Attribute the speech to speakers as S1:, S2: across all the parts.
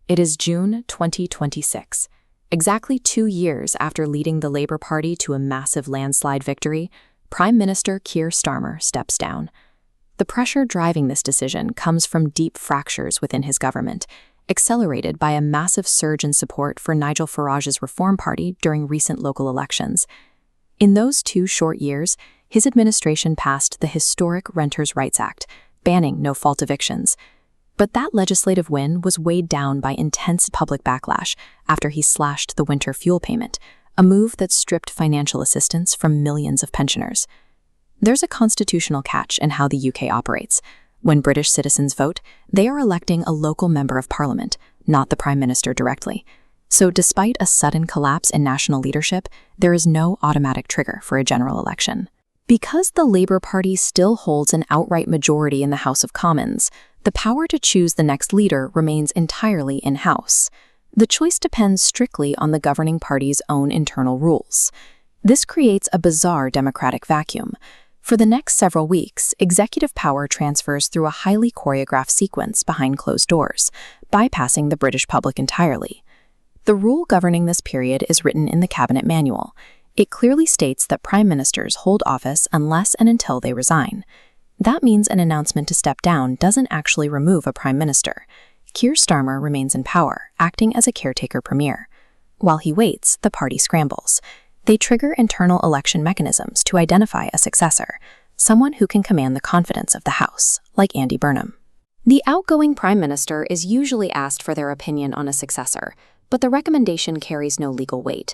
S1: It is June 2026. Exactly 2 years after leading the Labour Party to a massive landslide victory, Prime Minister Keir Starmer steps down. The pressure driving this decision comes from deep fractures within his government, accelerated by a massive surge in support for Nigel Farage's Reform Party during recent local elections. In those 2 short years, his administration passed the historic Renters' Rights Act, banning no-fault evictions. But that legislative win was weighed down by intense public backlash after he slashed the winter fuel payment, a move that stripped financial assistance from millions of pensioners. There's a constitutional catch in how the UK operates. When British citizens vote, they are electing a local member of parliament, not the Prime Minister directly. So despite a sudden collapse in national leadership, there is no automatic trigger for a general election. Because the Labour Party still holds an outright majority in the House of Commons, the power to choose the next leader remains entirely in-house. The choice depends strictly on the governing party's own internal rules. This creates a bizarre democratic vacuum. For the next several weeks, executive power transfers through a highly choreographed sequence behind closed doors, bypassing the British public entirely. The rule governing this period is written in the Cabinet Manual. It clearly states that prime ministers hold office unless and until they resign. That means an announcement to step down doesn't actually remove a prime minister. Keir Starmer remains in power, acting as a caretaker premier. While he waits, the party scrambles. They trigger internal election mechanisms to identify a successor, someone who can command the confidence of the House, like Andy Burnham. The outgoing prime minister is usually asked for their opinion on a successor, but the recommendation carries no legal weight.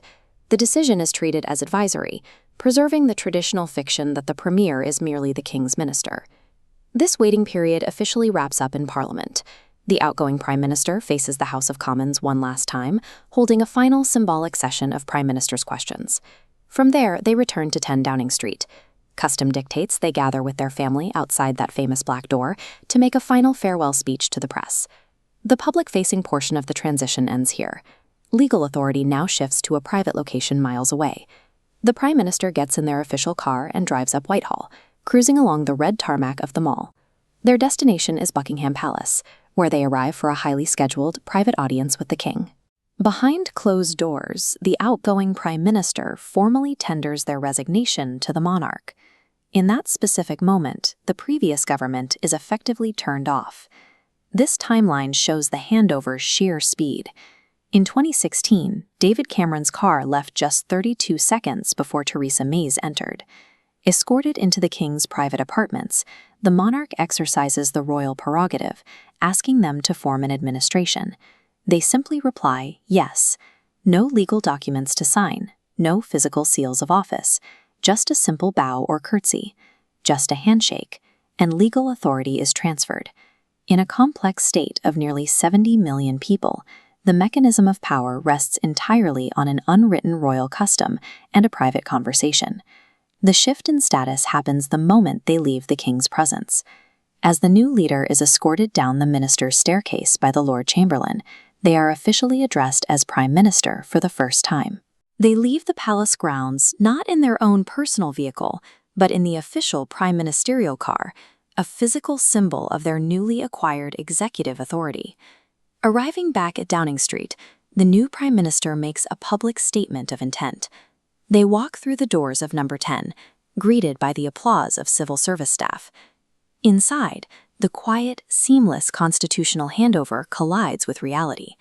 S1: The decision is treated as advisory, preserving the traditional fiction that the premier is merely the king's minister. This waiting period officially wraps up in Parliament. The outgoing prime minister faces the House of Commons one last time, holding a final symbolic session of prime minister's questions. From there, they return to 10 Downing Street. Custom dictates they gather with their family outside that famous black door to make a final farewell speech to the press. The public-facing portion of the transition ends here. Legal authority now shifts to a private location miles away. The Prime Minister gets in their official car and drives up Whitehall, cruising along the red tarmac of the Mall. Their destination is Buckingham Palace, where they arrive for a highly scheduled private audience with the King. Behind closed doors, the outgoing Prime Minister formally tenders their resignation to the monarch. In that specific moment, the previous government is effectively turned off. This timeline shows the handover's sheer speed. In 2016, David Cameron's car left just 32 seconds before Theresa May's entered. Escorted into the King's private apartments, the monarch exercises the royal prerogative, asking them to form an administration. They simply reply, yes. No legal documents to sign, no physical seals of office, just a simple bow or curtsy, just a handshake, and legal authority is transferred. In a complex state of nearly 70 million people, the mechanism of power rests entirely on an unwritten royal custom and a private conversation. The shift in status happens the moment they leave the King's presence. As the new leader is escorted down the minister's staircase by the Lord Chamberlain, they are officially addressed as Prime Minister for the first time. They leave the palace grounds not in their own personal vehicle, but in the official prime ministerial car, a physical symbol of their newly acquired executive authority. Arriving back at Downing Street, the new Prime Minister makes a public statement of intent. They walk through the doors of number 10, greeted by the applause of civil service staff. Inside, the quiet, seamless constitutional handover collides with reality.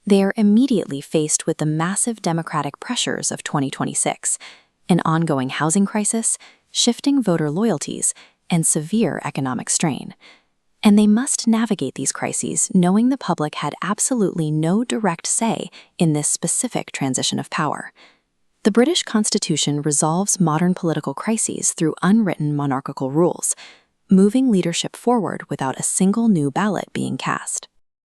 S1: They are immediately faced with the massive democratic pressures of 2026, an ongoing housing crisis, shifting voter loyalties, and severe economic strain. And they must navigate these crises knowing the public had absolutely no direct say in this specific transition of power. The British Constitution resolves modern political crises through unwritten monarchical rules, moving leadership forward without a single new ballot being cast.